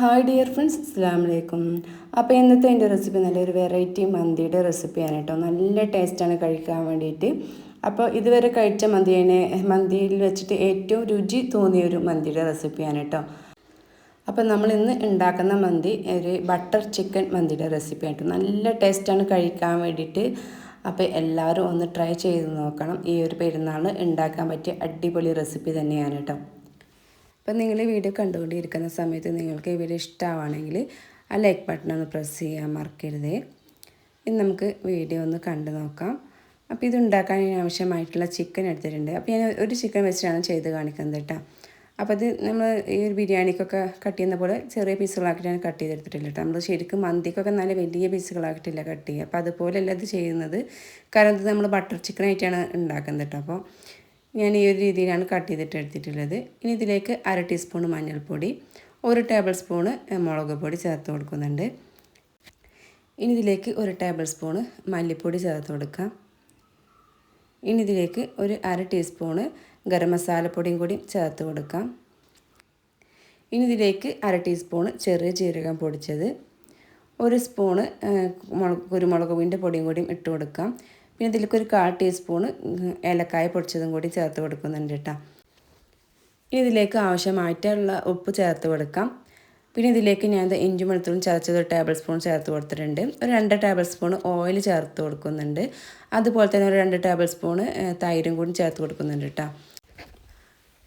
Hi dear friends, അസ്സലാമു അലൈക്കും. അപ്പോൾ ഇന്നത്തെ എൻ്റെ റെസിപ്പി നല്ലൊരു വെറൈറ്റി മന്തിയുടെ റെസിപ്പിയാണ് കേട്ടോ. നല്ല ടേസ്റ്റാണ് കഴിക്കാൻ വേണ്ടിയിട്ട്. അപ്പോൾ ഇതുവരെ കഴിച്ച മന്തിയിൽ വെച്ചിട്ട് ഏറ്റവും രുചി തോന്നിയൊരു മന്തിയുടെ റെസിപ്പിയാണ് കേട്ടോ. അപ്പോൾ നമ്മൾ ഇന്ന് ഉണ്ടാക്കുന്ന മന്തി ഒരു ബട്ടർ ചിക്കൻ മന്തിയുടെ റെസിപ്പിയാണ് കേട്ടോ. നല്ല ടേസ്റ്റാണ് കഴിക്കാൻ വേണ്ടിയിട്ട്. അപ്പോൾ എല്ലാവരും ഒന്ന് ട്രൈ ചെയ്ത് നോക്കണം. ഈ ഒരു പെരുന്നാൾ ഉണ്ടാക്കാൻ പറ്റിയ അടിപൊളി റെസിപ്പി തന്നെയാണ് കേട്ടോ. അപ്പം നിങ്ങൾ ഈ വീഡിയോ കണ്ടുകൊണ്ടിരിക്കുന്ന സമയത്ത് നിങ്ങൾക്ക് ഈ വീഡിയോ ഇഷ്ടമാണെങ്കിൽ ആ ലൈക്ക് ബട്ടൺ ഒന്ന് പ്രസ് ചെയ്യാൻ മറക്കരുത്. ഇനി നമുക്ക് വീഡിയോ ഒന്ന് കണ്ടു നോക്കാം. അപ്പോൾ ഇത് ഉണ്ടാക്കാൻ ആവശ്യമായിട്ടുള്ള ചിക്കൻ എടുത്തിട്ടുണ്ട്. അപ്പോൾ ഞാൻ ഒരു ചിക്കൻ വെച്ചിട്ടാണ് ചെയ്ത് കാണിക്കുന്നത് കേട്ടോ. അപ്പോൾ അത് നമ്മൾ ഈ ഒരു ബിരിയാണിക്കൊക്കെ കട്ട് ചെയ്യുന്ന പോലെ ചെറിയ പീസുകളാക്കിയിട്ടാണ് കട്ട് ചെയ്തെടുത്തിട്ടില്ല കേട്ടോ. നമ്മൾ ശരിക്കും മന്തിക്കൊക്കെ നല്ല വലിയ പീസുകളാക്കിയിട്ടില്ല കട്ട് ചെയ്യുക. അപ്പോൾ അതുപോലെയല്ല ഇത് ചെയ്യുന്നത്. കാരണം ഇത് നമ്മൾ ബട്ടർ ചിക്കനായിട്ടാണ് ഉണ്ടാക്കുന്നത് കേട്ടോ. അപ്പോൾ ഞാൻ ഈ ഒരു രീതിയിലാണ് കട്ട് ചെയ്തിട്ട് എടുത്തിട്ടുള്ളത്. ഇനി ഇതിലേക്ക് 1/2 ടീസ്പൂൺ മഞ്ഞൾപ്പൊടി, 1 ടേബിൾ സ്പൂണ് മുളക് പൊടി ചേർത്ത് കൊടുക്കുന്നുണ്ട്. ഇനി ഇതിലേക്ക് 1 ടേബിൾ സ്പൂണ് മല്ലിപ്പൊടി ചേർത്ത് കൊടുക്കാം. ഇനി ഇതിലേക്ക് 1/2 ടീസ്പൂണ് ഗരം മസാലപ്പൊടിയും കൂടി ചേർത്ത് കൊടുക്കാം. ഇനി ഇതിലേക്ക് 1/2 ടീസ്പൂണ് ചെറിയ ജീരകം പൊടിച്ചത്, 1 സ്പൂണ് കുരുമുളക് പൊടിയും കൂടിയും ഇട്ട് കൊടുക്കാം. പിന്നെ ഇതിലേക്ക് 1/4 ടീസ്പൂണ് ഏലക്കായ പൊടിച്ചതും കൂടി ചേർത്ത് കൊടുക്കുന്നുണ്ട് കേട്ടോ. ഇനി ഇതിലേക്ക് ആവശ്യമായിട്ടുള്ള ഉപ്പ് ചേർത്ത് കൊടുക്കാം. പിന്നെ ഇതിലേക്ക് ഞാൻ ഇഞ്ചി വെളുത്തുള്ളിയും ചതച്ചത് 1 ടേബിൾ സ്പൂൺ ചേർത്ത് കൊടുത്തിട്ടുണ്ട്. ഒരു 2 ടേബിൾ സ്പൂൺ ഓയിൽ ചേർത്ത് കൊടുക്കുന്നുണ്ട്. അതുപോലെ തന്നെ ഒരു 2 ടേബിൾ സ്പൂൺ തൈരും കൂടി ചേർത്ത് കൊടുക്കുന്നുണ്ട് കേട്ടോ.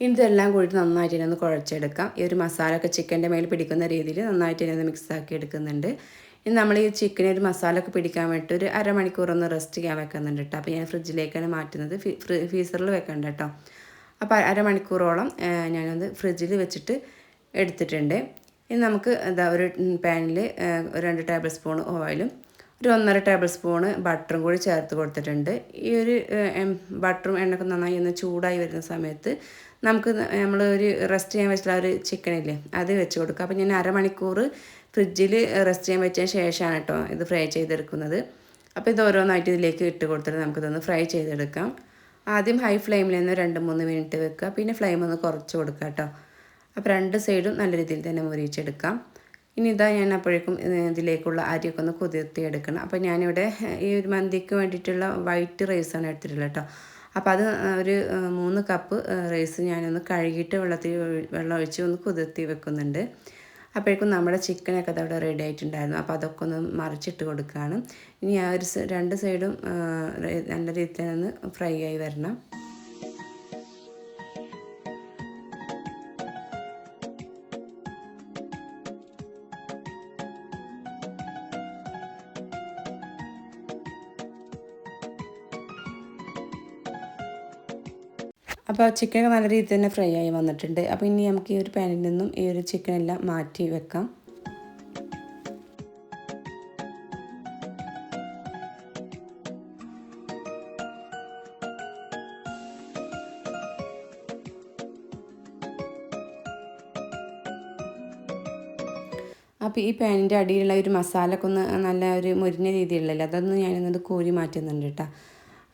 ഇനി ഇതെല്ലാം കൂടി നന്നായിട്ട് തന്നെ ഒന്ന് കുഴച്ചെടുക്കാം. ഈ ഒരു മസാലയൊക്കെ ചിക്കൻ്റെ മേൽ പിടിക്കുന്ന രീതിയിൽ നന്നായിട്ട് തന്നെ ഒന്ന് മിക്സാക്കി എടുക്കുന്നുണ്ട്. ഇനി നമ്മൾ ഈ ചിക്കന് ഒരു മസാലയൊക്കെ പിടിക്കാൻ വേണ്ടിയിട്ട് ഒരു അരമണിക്കൂർ ഒന്ന് റെസ്റ്റ് ചെയ്യാൻ വെക്കുന്നുണ്ട് കേട്ടോ. അപ്പോൾ ഞാൻ ഫ്രിഡ്ജിലേക്കാണ് മാറ്റുന്നത്, ഫ്രീസറിൽ വെക്കണ്ട കേട്ടോ. അപ്പോൾ അരമണിക്കൂറോളം ഞാനത് ഫ്രിഡ്ജിൽ വെച്ചിട്ട് എടുത്തിട്ടുണ്ട്. ഇനി നമുക്ക് ഒരു പാനിൽ 2 ടേബിൾ സ്പൂൺ ഓയിലും ഒരു 1.5 ടേബിൾ സ്പൂണ് ബട്ടറും കൂടി ചേർത്ത് കൊടുത്തിട്ടുണ്ട്. ഈ ഒരു ബട്ടറും എണ്ണയൊക്കെ നന്നായി ഒന്ന് ചൂടായി വരുന്ന സമയത്ത് നമുക്ക് നമ്മൾ ഒരു റെസ്റ്റ് ചെയ്യാൻ വെച്ചിട്ടുള്ള ഒരു ചിക്കനില്ലേ അത് വെച്ച് കൊടുക്കുക. അപ്പോൾ ഞാൻ അരമണിക്കൂർ ഫ്രിഡ്ജിൽ റെസ്റ്റ് ചെയ്യാൻ വെച്ചതിന് ശേഷമാണ് കേട്ടോ ഇത് ഫ്രൈ ചെയ്തെടുക്കുന്നത്. അപ്പോൾ ഇത് ഓരോന്നായിട്ട് ഇതിലേക്ക് ഇട്ട് കൊടുത്തിട്ട് നമുക്കിതൊന്ന് ഫ്രൈ ചെയ്തെടുക്കാം. ആദ്യം ഹൈ ഫ്ലെയിമിൽ നിന്ന് 2-3 മിനിറ്റ് വെക്കുക. പിന്നെ ഫ്ലെയിം ഒന്ന് കുറച്ച് കൊടുക്കുക കേട്ടോ. അപ്പോൾ 2 സൈഡും നല്ല രീതിയിൽ തന്നെ മുരിച്ചെടുക്കാം. ഇനി ഇതാ ഞാൻ അപ്പോഴേക്കും ഇതിലേക്കുള്ള അരിയൊക്കെ ഒന്ന് കുതിർത്തിയെടുക്കണം. അപ്പോൾ ഞാനിവിടെ ഈ ഒരു മന്തിക്ക് വേണ്ടിയിട്ടുള്ള വൈറ്റ് റൈസാണ് എടുത്തിട്ടുള്ളത് കേട്ടോ. അപ്പോൾ അത് ഒരു 3 കപ്പ് റൈസ് ഞാനൊന്ന് കഴുകിയിട്ട് വെള്ളം ഒഴിച്ച് ഒന്ന് കുതിർത്തി വെക്കുന്നുണ്ട്. അപ്പോഴേക്കും നമ്മുടെ ചിക്കനൊക്കെ അതവിടെ റെഡി ആയിട്ടുണ്ടായിരുന്നു. അപ്പോൾ അതൊക്കെ ഒന്ന് മറിച്ചിട്ട് കൊടുക്കുകയാണ്. ഇനി ആ ഒരു 2 സൈഡും നല്ല രീതിയിൽ തന്നെ ഒന്ന് ഫ്രൈ ആയി വരണം. അപ്പോൾ ചിക്കനൊക്കെ നല്ല രീതിയിൽ തന്നെ ഫ്രൈ ആയി വന്നിട്ടുണ്ട്. അപ്പോൾ ഇനി നമുക്ക് ഈ ഒരു പാനിൽ നിന്നും ഈ ഒരു ചിക്കനെല്ലാം മാറ്റി വെക്കാം. അപ്പോൾ ഈ പാനിൻ്റെ അടിയിലുള്ള ഒരു മസാലയൊക്കെ ഒന്ന് നല്ല ഒരു മുരിഞ്ഞ രീതിയിലുള്ളല്ലോ അതൊന്ന് ഞാനിന്നത് കോരി മാറ്റുന്നുണ്ട് കേട്ടോ.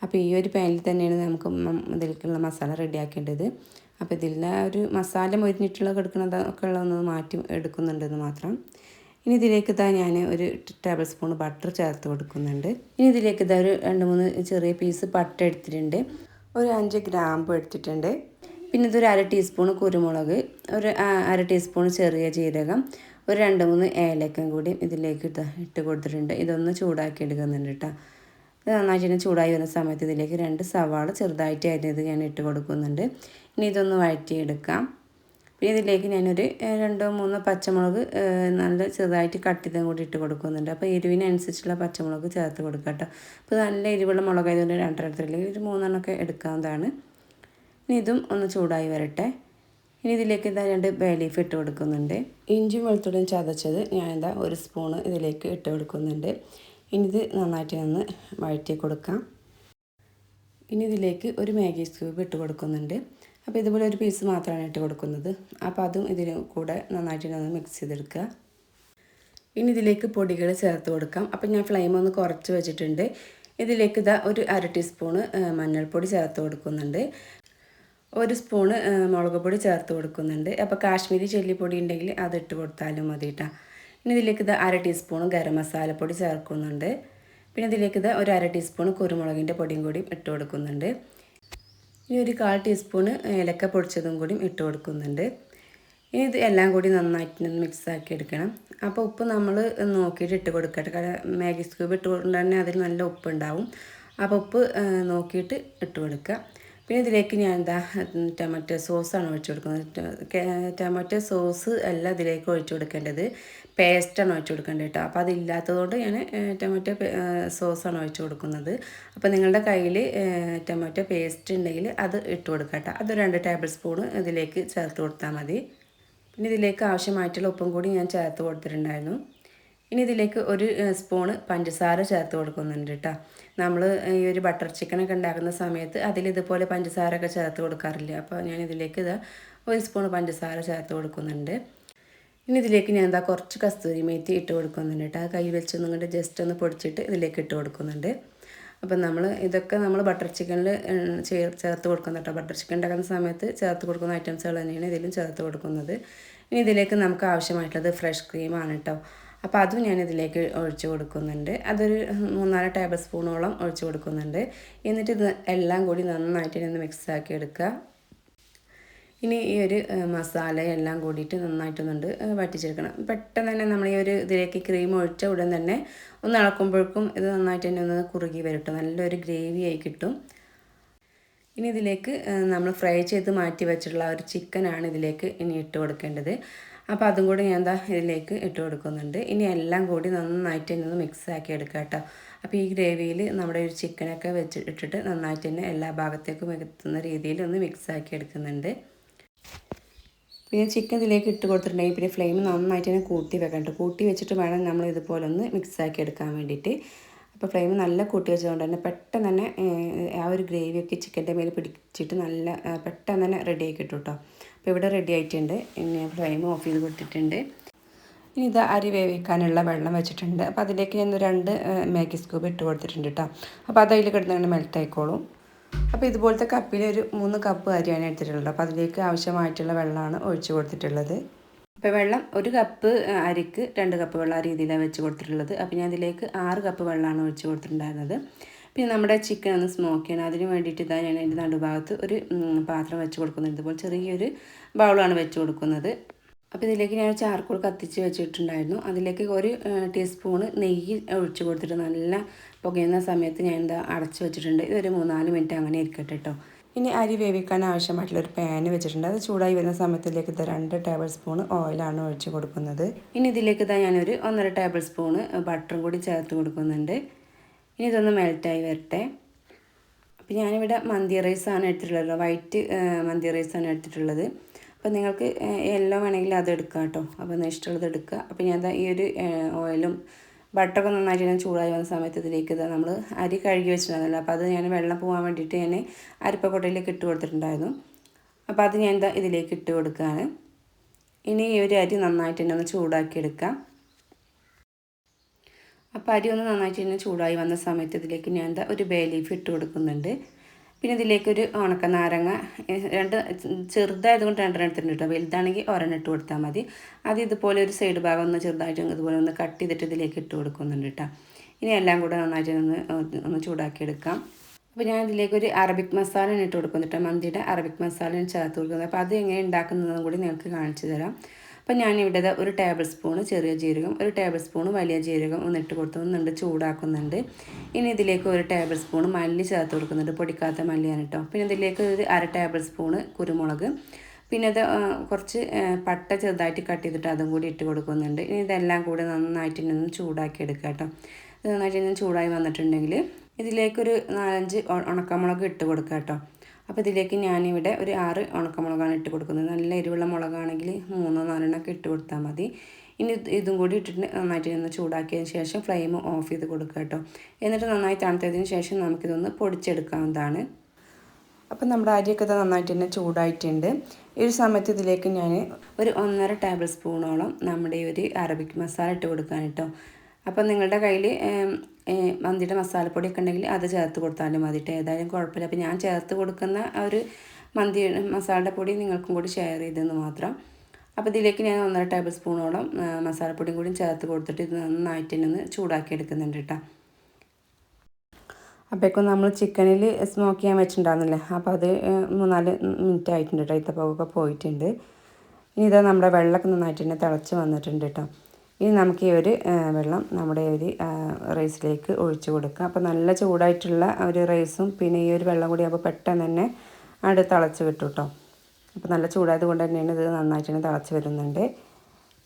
അപ്പോൾ ഈ ഒരു പാനിൽ തന്നെയാണ് നമുക്ക് ഇതിലേക്കുള്ള മസാല റെഡിയാക്കേണ്ടത്. അപ്പോൾ ഇതിൽ ഒരു മസാല മൊരിഞ്ഞിട്ടുള്ള കിടക്കുന്നതൊക്കെ ഉള്ളതൊന്ന് മാറ്റി എടുക്കുന്നുണ്ടെന്ന് മാത്രം. ഇനി ഇതിലേക്ക് ഞാൻ ഒരു ടേബിൾ സ്പൂൺ ബട്ടർ ചേർത്ത് കൊടുക്കുന്നുണ്ട്. ഇനി ഇതിലേക്ക് ഒരു 2-3 ചെറിയ പീസ് പട്ട എടുത്തിട്ടുണ്ട്, ഒരു 5 ഗ്രാമ്പ് എടുത്തിട്ടുണ്ട്. പിന്നെ ഇതൊരു 1/2 ടീസ്പൂൺ കുരുമുളക്, ഒരു 1/2 ടീസ്പൂൺ ചെറിയ ജീരകം, ഒരു 2-3 ഏലക്കം കൂടി ഇതിലേക്ക് ഇട്ട് കൊടുത്തിട്ടുണ്ട്. ഇതൊന്ന് ചൂടാക്കി എടുക്കുന്നുണ്ട് കേട്ടോ. ഇത് നന്നായിട്ട് തന്നെ ചൂടായി വരുന്ന സമയത്ത് ഇതിലേക്ക് 2 സവാള ചെറുതായിട്ട് അരിഞ്ഞത് ഞാൻ ഇട്ട് കൊടുക്കുന്നുണ്ട്. ഇനി ഇതൊന്ന് വഴറ്റിയെടുക്കാം. പിന്നെ ഇതിലേക്ക് ഞാനൊരു 2-3 പച്ചമുളക് നല്ല ചെറുതായിട്ട് കട്ട് ചെയ്തും കൂടി ഇട്ട് കൊടുക്കുന്നുണ്ട്. അപ്പോൾ എരിവിനനുസരിച്ചുള്ള പച്ചമുളക് ചേർത്ത് കൊടുക്കാം കേട്ടോ. അപ്പോൾ നല്ല എരിവുള്ള മുളകായതുകൊണ്ട് 2 എടുത്തില്ലെങ്കിൽ ഒരു 3 എണ്ണമൊക്കെ എടുക്കാവുന്നതാണ്. ഇനി ഇതും ഒന്ന് ചൂടായി വരട്ടെ. ഇനി ഇതിലേക്ക് 2 ബേ ലീഫ് ഇട്ട് കൊടുക്കുന്നുണ്ട്. ഇഞ്ചിയും വെളുത്തുള്ളിയും ചതച്ചത് ഞാൻ 1 സ്പൂണ് ഇതിലേക്ക് ഇട്ട് കൊടുക്കുന്നുണ്ട്. ഇനി ഇത് നന്നായിട്ട് ഒന്ന് വഴറ്റി കൊടുക്കാം. ഇനി ഇതിലേക്ക് ഒരു മാഗി ക്യൂബ് ഇട്ട് കൊടുക്കുന്നുണ്ട്. അപ്പോൾ ഇതുപോലെ ഒരു പീസ് മാത്രമാണ് ഇട്ട് കൊടുക്കുന്നത്. അപ്പോൾ അതും ഇതിൽ കൂടെ നന്നായിട്ട് ഒന്ന് മിക്സ് ചെയ്തെടുക്കുക. ഇനി ഇതിലേക്ക് പൊടികൾ ചേർത്ത് കൊടുക്കാം. അപ്പോൾ ഞാൻ ഫ്ലെയിം ഒന്ന് കുറച്ച് വെച്ചിട്ടുണ്ട്. ഇതിലേക്ക് ഒരു 1/2 ടീസ്പൂണ് മഞ്ഞൾപ്പൊടി ചേർത്ത് കൊടുക്കുന്നുണ്ട്. ഒരു സ്പൂണ് മുളക് പൊടി ചേർത്ത് കൊടുക്കുന്നുണ്ട്. അപ്പോൾ കാശ്മീരി ചില്ലിപ്പൊടി ഉണ്ടെങ്കിൽ അത് ഇട്ട് കൊടുത്താലും മതി കേട്ടോ. ഇനി ഇതിലേക്ക് ഇത് 1/2 ടീസ്പൂൺ ഗരം മസാലപ്പൊടി ചേർക്കുന്നുണ്ട്. പിന്നെ ഇതിലേക്ക് ഇത് ഒരു 1/2 ടീസ്പൂൺ കുരുമുളകിൻ്റെ പൊടിയും കൂടി ഇട്ട് കൊടുക്കുന്നുണ്ട്. ഇനി ഒരു 1/4 ടീസ്പൂൺ ഏലക്ക പൊടിച്ചതും കൂടി ഇട്ട് കൊടുക്കുന്നുണ്ട്. ഇനി ഇത് എല്ലാം കൂടി നന്നായിട്ട് മിക്സാക്കി എടുക്കണം. അപ്പോൾ ഉപ്പ് നമ്മൾ നോക്കിയിട്ട് ഇട്ട് കൊടുക്കട്ടെ. കാരണം മാഗി ക്യൂബ് ഇട്ട് കൊണ്ട് തന്നെ അതിൽ നല്ല ഉപ്പുണ്ടാവും. അപ്പോൾ ഉപ്പ് നോക്കിയിട്ട് ഇട്ട് കൊടുക്കുക. പിന്നെ ഇതിലേക്ക് ഞാൻ ടൊമാറ്റോ സോസാണ് ഒഴിച്ച് കൊടുക്കുന്നത്. ടൊമാറ്റോ സോസ് അല്ല ഇതിലേക്ക് ഒഴിച്ച് കൊടുക്കേണ്ടത്, പേസ്റ്റാണ് ഒഴിച്ച് കൊടുക്കേണ്ടത് കേട്ടോ. അപ്പോൾ അതില്ലാത്തതുകൊണ്ട് ഞാൻ ടൊമാറ്റോ സോസാണ് ഒഴിച്ച് കൊടുക്കുന്നത്. അപ്പോൾ നിങ്ങളുടെ കയ്യിൽ ടൊമാറ്റോ പേസ്റ്റ് ഉണ്ടെങ്കിൽ അത് ഇട്ട് കൊടുക്കുക കേട്ടോ. അത് 2 ടേബിൾ സ്പൂൺ ഇതിലേക്ക് ചേർത്ത് കൊടുത്താൽ മതി. പിന്നെ ഇതിലേക്ക് ആവശ്യമായിട്ടുള്ള ഉപ്പും കൂടി ഞാൻ ചേർത്ത് കൊടുത്തിട്ടുണ്ടായിരുന്നു. ഇനി ഇതിലേക്ക് ഒരു സ്പൂണ് പഞ്ചസാര ചേർത്ത് കൊടുക്കുന്നുണ്ട് കേട്ടോ. നമ്മൾ ഈ ഒരു ബട്ടർ ചിക്കനൊക്കെ ഉണ്ടാക്കുന്ന സമയത്ത് അതിലിതുപോലെ പഞ്ചസാരയൊക്കെ ചേർത്ത് കൊടുക്കാറില്ല. അപ്പോൾ ഞാൻ ഇതിലേക്ക് ഒരു സ്പൂണ് പഞ്ചസാര ചേർത്ത് കൊടുക്കുന്നുണ്ട്. ഇനി ഇതിലേക്ക് ഞാൻ കുറച്ച് കസ്തൂരി മേത്തി ഇട്ട് കൊടുക്കുന്നുണ്ട് കേട്ടോ. ആ കൈ വെച്ചൊന്നും കൊണ്ട് ജസ്റ്റ് ഒന്ന് പൊടിച്ചിട്ട് ഇതിലേക്ക് ഇട്ട് കൊടുക്കുന്നുണ്ട്. അപ്പം ഇതൊക്കെ നമ്മൾ ബട്ടർ ചിക്കനിൽ ചേർത്ത് കൊടുക്കുന്ന കേട്ടോ. ബട്ടർ ചിക്കൻ ഉണ്ടാക്കുന്ന സമയത്ത് ചേർത്ത് കൊടുക്കുന്ന ഐറ്റംസുകൾ തന്നെയാണ് ഇതിലും ചേർത്ത് കൊടുക്കുന്നത്. ഇനി ഇതിലേക്ക് നമുക്ക് ആവശ്യമായിട്ടുള്ളത് ഫ്രഷ് ക്രീമാണ് കേട്ടോ. അപ്പോൾ അതും ഞാൻ ഇതിലേക്ക് ഒഴിച്ച് കൊടുക്കുന്നുണ്ട്. അതൊരു 3-4 ടേബിൾ സ്പൂണോളം ഒഴിച്ച് കൊടുക്കുന്നുണ്ട്. എന്നിട്ട് ഇത് എല്ലാം കൂടി നന്നായിട്ട് ഒന്ന് മിക്സാക്കി എടുക്കുക. ഇനി ഈ ഒരു മസാല എല്ലാം കൂടിയിട്ട് നന്നായിട്ടൊന്നുണ്ട് വറ്റിച്ചെടുക്കണം. പെട്ടെന്ന് തന്നെ നമ്മൾ ഈ ഒരു ഇതിലേക്ക് ക്രീം ഒഴിച്ച ഉടൻ തന്നെ ഒന്ന് ഇളക്കുമ്പോഴേക്കും ഇത് നന്നായിട്ട് തന്നെ ഒന്ന് കുറുകി വരട്ടെ. നല്ലൊരു ഗ്രേവി ആയി കിട്ടും. ഇനി ഇതിലേക്ക് നമ്മൾ ഫ്രൈ ചെയ്ത് മാറ്റി വെച്ചിട്ടുള്ള ഒരു ചിക്കനാണ് ഇതിലേക്ക് ഇനി ഇട്ട് കൊടുക്കേണ്ടത്. അപ്പോൾ അതും കൂടി ഞാൻ ഇതിലേക്ക് ഇട്ട് കൊടുക്കുന്നുണ്ട്. ഇനി എല്ലാം കൂടി നന്നായിട്ട് തന്നെ ഒന്ന് മിക്സ് ആക്കി എടുക്കുക കേട്ടോ. അപ്പോൾ ഈ ഗ്രേവിയിൽ നമ്മുടെ ഒരു ചിക്കനൊക്കെ ഇട്ടിട്ട് നന്നായിട്ട് തന്നെ എല്ലാ ഭാഗത്തേക്കും എത്തുന്ന രീതിയിൽ ഒന്ന് മിക്സ് ആക്കി എടുക്കുന്നുണ്ട്. പിന്നെ ചിക്കൻ ഇതിലേക്ക് ഇട്ട് കൊടുത്തിട്ടുണ്ടെങ്കിൽ പിന്നെ ഫ്ലെയിം നന്നായിട്ട് തന്നെ കൂട്ടി വെക്കണം കേട്ടോ. കൂട്ടി വെച്ചിട്ട് വേണം നമ്മൾ ഇതുപോലെ ഒന്ന് മിക്സാക്കി എടുക്കാൻ വേണ്ടിയിട്ട്. അപ്പോൾ ഫ്ലെയിം നല്ല കൂട്ടി വെച്ചതുകൊണ്ട് തന്നെ പെട്ടെന്ന് തന്നെ ആ ഒരു ഗ്രേവിയൊക്കെ ചിക്കൻ്റെ മേൽ പിടിച്ചിട്ട് നല്ല പെട്ടെന്ന് തന്നെ റെഡി ആക്കി കിട്ടും കേട്ടോ. അപ്പോൾ ഇവിടെ റെഡി ആയിട്ടുണ്ട്. ഇനി ഫ്ലെയിം ഓഫ് ചെയ്ത് കൊടുത്തിട്ടുണ്ട്. ഇനി ഇത് അരി വേവിക്കാനുള്ള വെള്ളം വെച്ചിട്ടുണ്ട്. അപ്പോൾ അതിലേക്ക് ഞാൻ 2 മാഗി ക്യൂബ് ഇട്ട് കൊടുത്തിട്ടുണ്ട് കേട്ടോ. അപ്പോൾ അത് അതിൽ കിടന്നുകൊണ്ട് മെൽറ്റ് ആയിക്കോളും. അപ്പോൾ ഇതുപോലത്തെ കപ്പിൽ ഒരു 3 കപ്പ് അരിയാണ് എടുത്തിട്ടുള്ളത്. അപ്പോൾ അതിലേക്ക് ആവശ്യമായിട്ടുള്ള വെള്ളമാണ് ഒഴിച്ച് കൊടുത്തിട്ടുള്ളത്. അപ്പോൾ വെള്ളം 1 കപ്പ് അരിക്ക് 2 കപ്പ് വെള്ളം ആ രീതിയിലാണ് വെച്ച് കൊടുത്തിട്ടുള്ളത്. അപ്പോൾ ഞാൻ ഇതിലേക്ക് 6 കപ്പ് വെള്ളമാണ് ഒഴിച്ച് കൊടുത്തിട്ടുണ്ടായിരുന്നത്. പിന്നെ നമ്മുടെ ചിക്കൻ ഒന്ന് സ്മോക്ക് ചെയ്യണം. അതിന് വേണ്ടിയിട്ട് ഞാൻ അതിൻ്റെ നടുഭാഗത്ത് ഒരു പാത്രം വെച്ച് കൊടുക്കുന്നത്. ഇതുപോലെ ചെറിയൊരു ബൗളാണ് വെച്ച് കൊടുക്കുന്നത്. അപ്പോൾ ഇതിലേക്ക് ഞാൻ ചാർക്കോൾ കത്തിച്ച് വെച്ചിട്ടുണ്ടായിരുന്നു. അതിലേക്ക് 1 ടീസ്പൂണ് നെയ്യ് ഒഴിച്ച് കൊടുത്തിട്ട് നല്ല പുകയുന്ന സമയത്ത് ഞാൻ അടച്ച് വെച്ചിട്ടുണ്ട്. ഇതൊരു 3-4 മിനിറ്റ് അങ്ങനെ ഇരിക്കട്ടെ കേട്ടോ. ഇനി അരി വേവിക്കാൻ ആവശ്യമായിട്ടുള്ള ഒരു പാന് വെച്ചിട്ടുണ്ട്. അത് ചൂടായി വരുന്ന സമയത്തിലേക്ക് 2 ടേബിൾ സ്പൂൺ ഓയിലാണ് ഒഴിച്ച് കൊടുക്കുന്നത്. ഇനി ഇതിലേക്ക് ഞാനൊരു 1.5 ടേബിൾ സ്പൂണ് ബട്ടറും കൂടി ചേർത്ത് കൊടുക്കുന്നുണ്ട്. ഇനി ഇതൊന്ന് മെൽറ്റായി വരട്ടെ. അപ്പോൾ ഞാനിവിടെ മന്തി റൈസാണ് എടുത്തിട്ടുള്ളത്, വൈറ്റ് മന്തി റൈസാണ് എടുത്തിട്ടുള്ളത്. അപ്പോൾ നിങ്ങൾക്ക് യെല്ലോ വേണമെങ്കിൽ അത് എടുക്കാം കേട്ടോ. അപ്പോൾ ഇഷ്ടമുള്ളത് എടുക്കുക. അപ്പോൾ ഞാൻ ഈ ഒരു ഓയിലും ബട്ടറൊക്കെ നന്നായിട്ട് ഞാൻ ചൂടായി വന്ന സമയത്ത് ഇതിലേക്ക് നമ്മൾ അരി കഴുകി വെച്ചിട്ടുണ്ടായിരുന്നല്ലോ. അപ്പോൾ അത് ഞാൻ വെള്ളം പോകാൻ വേണ്ടിയിട്ട് ഞാൻ അരിപ്പക്കൊട്ടയിലേക്ക് ഇട്ട് കൊടുത്തിട്ടുണ്ടായിരുന്നു. അപ്പോൾ അത് ഞാൻ ഇതിലേക്ക് ഇട്ട് കൊടുക്കുകയാണ്. ഇനി ഈ ഒരു അരി നന്നായിട്ട് തന്നെ ഒന്ന് ചൂടാക്കി എടുക്കാം. അപ്പോൾ അരി ഒന്ന് നന്നായിട്ട് തന്നെ ചൂടായി വന്ന സമയത്ത് ഇതിലേക്ക് ഞാൻ ഒരു ബേ ലീഫ് ഇട്ട് കൊടുക്കുന്നുണ്ട്. പിന്നെ ഇതിലേക്കൊരു ഉണക്ക നാരങ്ങ 2 ചെറുതായതുകൊണ്ട് 2 എടുത്തിട്ടുണ്ട് കേട്ടോ. വലുതാണെങ്കിൽ 1 ഇട്ട് കൊടുത്താൽ മതി. അത് ഇതുപോലെ ഒരു സൈഡ് ഭാഗം ഒന്ന് ചെറുതായിട്ട് ഇതുപോലെ ഒന്ന് കട്ട് ചെയ്തിട്ട് ഇതിലേക്ക് ഇട്ട് കൊടുക്കുന്നുണ്ട് കേട്ടോ. ഇനി എല്ലാം കൂടെ നന്നായിട്ട് ഒന്ന് ചൂടാക്കിയെടുക്കാം. അപ്പോൾ ഞാൻ ഇതിലേക്കൊരു അറബിക് മസാല ഇട്ട് കൊടുക്കുന്നുണ്ട് കേട്ടോ. മന്തിയുടെ അറബിക് മസാല ചേർത്ത് കൊടുക്കുന്നത്. അപ്പോൾ അത് എങ്ങനെ ഉണ്ടാക്കുന്നതും കൂടി നിങ്ങൾക്ക് കാണിച്ചു തരാം. അപ്പോൾ ഞാനിവിടെ 1 ടേബിൾ സ്പൂണ് ചെറിയ ജീരകം, 1 ടേബിൾ സ്പൂണ് വലിയ ജീരകം ഒന്നിട്ട് കൊടുക്കുന്നുണ്ട്, ചൂടാക്കുന്നുണ്ട്. ഇനി ഇതിലേക്ക് 1 ടേബിൾ സ്പൂണ് മല്ലി ചേർത്ത് കൊടുക്കുന്നുണ്ട്, പൊടിക്കാത്ത മല്ലിയാണ് കേട്ടോ. പിന്നെ ഇതിലേക്ക് ഒരു 1/2 ടേബിൾ സ്പൂണ് കുരുമുളക്, പിന്നെ കുറച്ച് പട്ട ചെറുതായിട്ട് കട്ട് ചെയ്തിട്ട് അതും കൂടി ഇട്ട് കൊടുക്കുന്നുണ്ട്. ഇനി ഇതെല്ലാം കൂടി നന്നായിട്ട് ഒന്ന് ചൂടാക്കി എടുക്കുക കേട്ടോ. ഇത് നന്നായിട്ട് ചൂടായി വന്നിട്ടുണ്ടെങ്കിൽ ഇതിലേക്കൊരു 4-5 ഉണക്കമുളക് ഇട്ട് കൊടുക്കുക കേട്ടോ. അപ്പോൾ ഇതിലേക്ക് ഞാനിവിടെ ഒരു 6 ഉണക്കമുളകാണ് ഇട്ട് കൊടുക്കുന്നത്. നല്ല എരിവുള്ള മുളകാണെങ്കിൽ 3-4 ഇട്ട് കൊടുത്താൽ മതി. ഇനി ഇതും കൂടി ഇട്ടിട്ട് നന്നായിട്ട് ഒന്ന് ചൂടാക്കിയതിന് ശേഷം ഫ്ലെയിം ഓഫ് ചെയ്ത് കൊടുക്കുക കേട്ടോ. എന്നിട്ട് നന്നായി തണുത്തതിന് ശേഷം നമുക്കിതൊന്ന് പൊടിച്ചെടുക്കാവുന്നതാണ്. അപ്പം നമ്മുടെ അരിയൊക്കെ നന്നായിട്ട് തന്നെ ചൂടായിട്ടുണ്ട്. ഈ ഒരു സമയത്ത് ഇതിലേക്ക് ഞാൻ ഒരു 1.5 ടേബിൾ സ്പൂണോളം നമ്മുടെ ഒരു അറബിക് മസാല ഇട്ട് കൊടുക്കാൻ കേട്ടോ. അപ്പം നിങ്ങളുടെ കയ്യിൽ മന്തിയുടെ മസാലപ്പൊടിയൊക്കെ ഉണ്ടെങ്കിൽ അത് ചേർത്ത് കൊടുത്താലും മതിയിട്ട്, ഏതായാലും കുഴപ്പമില്ല. അപ്പോൾ ഞാൻ ചേർത്ത് കൊടുക്കുന്ന ഒരു മന്തി മസാലയുടെ പൊടി നിങ്ങൾക്കും കൂടി ഷെയർ ചെയ്തെന്ന് മാത്രം. അപ്പോൾ ഇതിലേക്ക് ഞാൻ 1.5 ടേബിൾ സ്പൂണോളം മസാലപ്പൊടിയും കൂടി ചേർത്ത് കൊടുത്തിട്ട് ഇത് നന്നായിട്ട് തന്നെ ഒന്ന് ചൂടാക്കി എടുക്കുന്നുണ്ട് കേട്ടോ. അപ്പോഴേക്കും നമ്മൾ ചിക്കനിൽ സ്മോക്ക് ചെയ്യാൻ വെച്ചിട്ടുണ്ടായിരുന്നില്ലേ, അപ്പോൾ അത് 3-4 മിനിറ്റ് ആയിട്ടുണ്ട് കേട്ടോ. ഇത്തപ്പൊക്കെ പോയിട്ടുണ്ട്. ഇനി ഇതാ നമ്മുടെ വെള്ളമൊക്കെ നന്നായിട്ട് തന്നെ തിളച്ച് വന്നിട്ടുണ്ട് കേട്ടോ. ഇനി നമുക്ക് ഈ ഒരു വെള്ളം നമ്മുടെ ഒരു റൈസിലേക്ക് ഒഴിച്ച് കൊടുക്കാം. അപ്പോൾ നല്ല ചൂടായിട്ടുള്ള ഒരു റൈസും പിന്നെ ഈ ഒരു വെള്ളം കൂടി ആകുമ്പോൾ പെട്ടെന്ന് തന്നെ അവിടെ തിളച്ച് കിട്ടും കേട്ടോ. അപ്പോൾ നല്ല ചൂടായത് കൊണ്ട് തന്നെയാണ് ഇത് നന്നായിട്ട് തന്നെ തിളച്ച് വരുന്നുണ്ട്.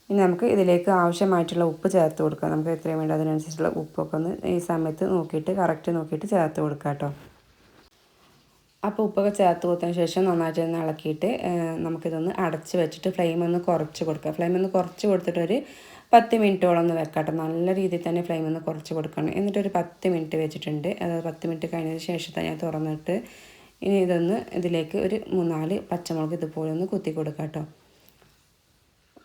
ഇനി നമുക്ക് ഇതിലേക്ക് ആവശ്യമായിട്ടുള്ള ഉപ്പ് ചേർത്ത് കൊടുക്കാം. നമുക്ക് എത്രയും വേണ്ട അതിനനുസരിച്ചുള്ള ഉപ്പൊക്കെ ഒന്ന് ഈ സമയത്ത് നോക്കിയിട്ട് കറക്റ്റ് നോക്കിയിട്ട് ചേർത്ത് കൊടുക്കാം കേട്ടോ. അപ്പോൾ ഉപ്പൊക്കെ ചേർത്ത് കൊടുത്തതിന് ശേഷം നന്നായിട്ട് തന്നെ ഇളക്കിയിട്ട് നമുക്കിതൊന്ന് അടച്ച് വെച്ചിട്ട് ഫ്ലെയിം ഒന്ന് കുറച്ച് കൊടുക്കുക. ഫ്ലെയിം ഒന്ന് കുറച്ച് കൊടുത്തിട്ടൊരു 10 മിനിറ്റോളം ഒന്ന് വെക്കാം കേട്ടോ. നല്ല രീതിയിൽ തന്നെ ഫ്ലെയിം ഒന്ന് കുറച്ച് കൊടുക്കണം. എന്നിട്ടൊരു 10 മിനിറ്റ് വെച്ചിട്ടുണ്ട്. അത് 10 മിനിറ്റ് കഴിഞ്ഞതിന് ശേഷം ഞാൻ തുറന്നിട്ട് ഇനി ഇതൊന്ന് ഇതിലേക്ക് ഒരു 3-4 പച്ചമുളക് ഇതുപോലെ ഒന്ന് കുത്തി കൊടുക്കാം കേട്ടോ.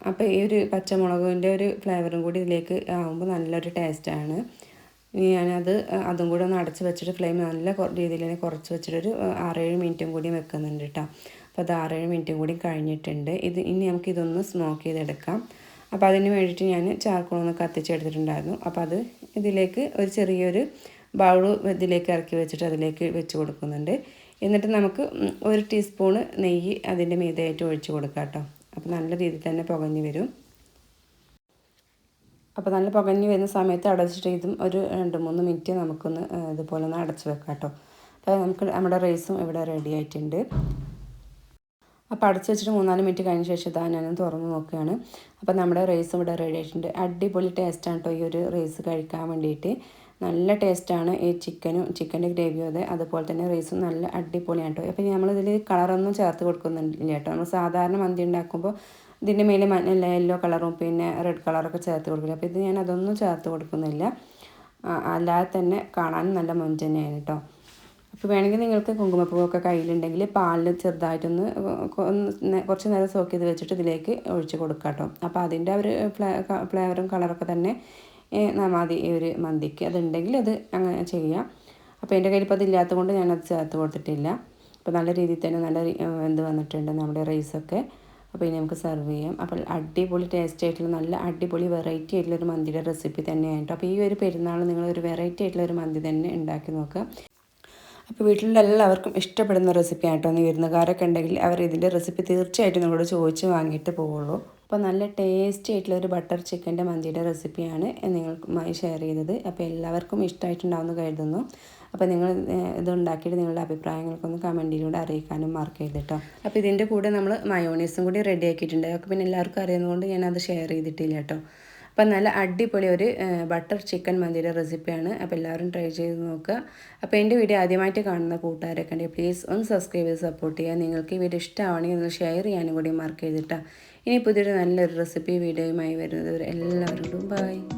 അപ്പോൾ ഈ ഒരു പച്ചമുളകിൻ്റെ ഒരു ഫ്ലേവറും കൂടി ഇതിലേക്ക് ആകുമ്പോൾ നല്ലൊരു ടേസ്റ്റാണ്. ഇനി അതും കൂടി ഒന്ന് അടച്ച് വെച്ചിട്ട് ഫ്ലെയിം നല്ല രീതിയിൽ തന്നെ കുറച്ച് വെച്ചിട്ടൊരു 6-7 മിനിറ്റും കൂടി വെക്കുന്നുണ്ട് കേട്ടോ. അപ്പോൾ അത് 6-7 മിനിറ്റും കൂടി കഴിഞ്ഞിട്ടുണ്ട്. ഇനി നമുക്കിതൊന്ന് സ്മോക്ക് ചെയ്തെടുക്കാം. അപ്പോൾ അതിന് വേണ്ടിയിട്ട് ഞാൻ ചാർക്കോളൊന്ന് കത്തിച്ചെടുത്തിട്ടുണ്ടായിരുന്നു. അപ്പോൾ അത് ഇതിലേക്ക് ഒരു ചെറിയൊരു ബൗൾ ഇതിലേക്ക് ഇറക്കി വെച്ചിട്ട് അതിലേക്ക് വെച്ച് കൊടുക്കുന്നുണ്ട്. എന്നിട്ട് നമുക്ക് 1 ടീസ്പൂണ് നെയ്യ് അതിൻ്റെ മീതെയായിട്ട് ഒഴിച്ച് കൊടുക്കാം കേട്ടോ. അപ്പോൾ നല്ല രീതിയിൽ തന്നെ പുകഞ്ഞ് വരും. അപ്പോൾ നല്ല പുകഞ്ഞ് വരുന്ന സമയത്ത് അടച്ചിട്ട് ഇതും ഒരു 2-3 മിനിറ്റ് നമുക്കൊന്ന് ഇതുപോലെ ഒന്ന് അടച്ച് വെക്കാം കേട്ടോ. അപ്പോൾ നമ്മുടെ റൈസും ഇവിടെ റെഡി ആയിട്ടുണ്ട്. അപ്പോൾ അടച്ച് വെച്ചിട്ട് 3-4 മിനിറ്റ് കഴിഞ്ഞ ശേഷം ഇതാ ഞാനൊന്ന് തുറന്ന് നോക്കുകയാണ്. അപ്പോൾ നമ്മുടെ റൈസും ഇവിടെ റെഡി ആയിട്ടുണ്ട്. അടിപൊളി ടേസ്റ്റാണ് കേട്ടോ ഈ ഒരു റൈസ് കഴിക്കാൻ വേണ്ടിയിട്ട്. നല്ല ടേസ്റ്റാണ് ഈ ചിക്കൻ്റെ ഗ്രേവിയും അതെ, അതുപോലെ തന്നെ റൈസും നല്ല അടിപൊളിയാണ് കേട്ടോ. അപ്പോൾ നമ്മളിതിൽ കളറൊന്നും ചേർത്ത് കൊടുക്കുന്നില്ല കേട്ടോ. നമ്മൾ സാധാരണ മന്തി ഉണ്ടാക്കുമ്പോൾ ഇതിൻ്റെ മേലെ യെല്ലോ കളറും പിന്നെ റെഡ് കളറൊക്കെ ചേർത്ത് കൊടുക്കില്ല. അപ്പോൾ ഇത് ഞാൻ അതൊന്നും ചേർത്ത് കൊടുക്കുന്നില്ല. അല്ലാതെ തന്നെ കാണാനും നല്ല മൊഞ്ച് തന്നെയാണ് കേട്ടോ. അപ്പോൾ വേണമെങ്കിൽ നിങ്ങൾക്ക് കുങ്കുമപ്പൂവൊക്കെ കയ്യിലുണ്ടെങ്കിൽ പാലിൽ ചെറുതായിട്ടൊന്ന് കുറച്ച് നേരം സോക്ക് ചെയ്ത് വെച്ചിട്ട് ഇതിലേക്ക് ഒഴിച്ച് കൊടുക്കാം കേട്ടോ. അപ്പോൾ അതിൻ്റെ ഒരു ഫ്ലേവറും കളറൊക്കെ തന്നെ മതി ഈ ഒരു മന്തിക്ക്. അതുണ്ടെങ്കിൽ അത് അങ്ങനെ ചെയ്യാം. അപ്പോൾ എൻ്റെ കയ്യിൽ ഇപ്പോൾ അതില്ലാത്തത് കൊണ്ട് ഞാനത് ചേർത്ത് കൊടുത്തിട്ടില്ല. അപ്പോൾ നല്ല രീതിയിൽ തന്നെ നല്ല വെന്ത് വന്നിട്ടുണ്ട് നമ്മുടെ റൈസൊക്കെ. അപ്പോൾ ഇനി നമുക്ക് സെർവ് ചെയ്യാം. അപ്പോൾ അടിപൊളി ടേസ്റ്റ് ആയിട്ടുള്ള നല്ല അടിപൊളി വെറൈറ്റി ആയിട്ടുള്ളൊരു മന്തിയുടെ റെസിപ്പി തന്നെയാണ് കേട്ടോ. അപ്പോൾ ഈ ഒരു പെരുന്നാൾ നിങ്ങളൊരു വെറൈറ്റി ആയിട്ടുള്ളൊരു മന്തി തന്നെ ഉണ്ടാക്കി നോക്കുക. അപ്പോൾ വീട്ടിലുള്ള എല്ലാവർക്കും ഇഷ്ടപ്പെടുന്ന റെസിപ്പിയാണ് കേട്ടോ. വിരുന്നുകാരൊക്കെ ഉണ്ടെങ്കിൽ അവർ ഇതിൻ്റെ റെസിപ്പി തീർച്ചയായിട്ടും നിങ്ങളോട് ചോദിച്ച് വാങ്ങിയിട്ട് പോവുള്ളൂ. അപ്പോൾ നല്ല ടേസ്റ്റി ആയിട്ടുള്ളൊരു ബട്ടർ ചിക്കൻ്റെ മന്തിയുടെ റെസിപ്പിയാണ് നിങ്ങൾക്കുമായി ഷെയർ ചെയ്തത്. അപ്പോൾ എല്ലാവർക്കും ഇഷ്ടമായിട്ടുണ്ടാവുമെന്ന് കരുതുന്നു. അപ്പോൾ നിങ്ങൾ ഇത് ഉണ്ടാക്കിയിട്ട് നിങ്ങളുടെ അഭിപ്രായങ്ങൾക്കൊന്ന് കമൻറ്റിലൂടെ അറിയിക്കാനും മറക്കരുത് കേട്ടോ. അപ്പോൾ ഇതിൻ്റെ കൂടെ നമ്മൾ മയോണൈസും കൂടി റെഡി ആക്കിയിട്ടുണ്ട്. അതൊക്കെ പിന്നെ എല്ലാവർക്കും അറിയുന്നതുകൊണ്ട് ഞാനത് ഷെയർ ചെയ്തിട്ടില്ല കേട്ടോ. അപ്പോൾ നല്ല അടിപൊളി ഒരു ബട്ടർ ചിക്കൻ മന്തിയുടെ റെസിപ്പിയാണ്. അപ്പോൾ എല്ലാവരും ട്രൈ ചെയ്ത് നോക്കുക. അപ്പോൾ എൻ്റെ വീഡിയോ ആദ്യമായിട്ട് കാണുന്ന കൂട്ടുകാരൊക്കെ ഉണ്ടെങ്കിൽ പ്ലീസ് ഒന്ന് സബ്സ്ക്രൈബ് ചെയ്ത് സപ്പോർട്ട് ചെയ്യുക. നിങ്ങൾക്ക് ഈ വീഡിയോ ഇഷ്ടമാണെങ്കിൽ ഒന്ന് ഷെയർ ചെയ്യാനും കൂടി മറക്കരുത് കേട്ടോ. ഇനി പുതിയൊരു നല്ലൊരു റെസിപ്പി വീഡിയോയുമായി വരുന്നത് എല്ലാവരോടും ബൈ.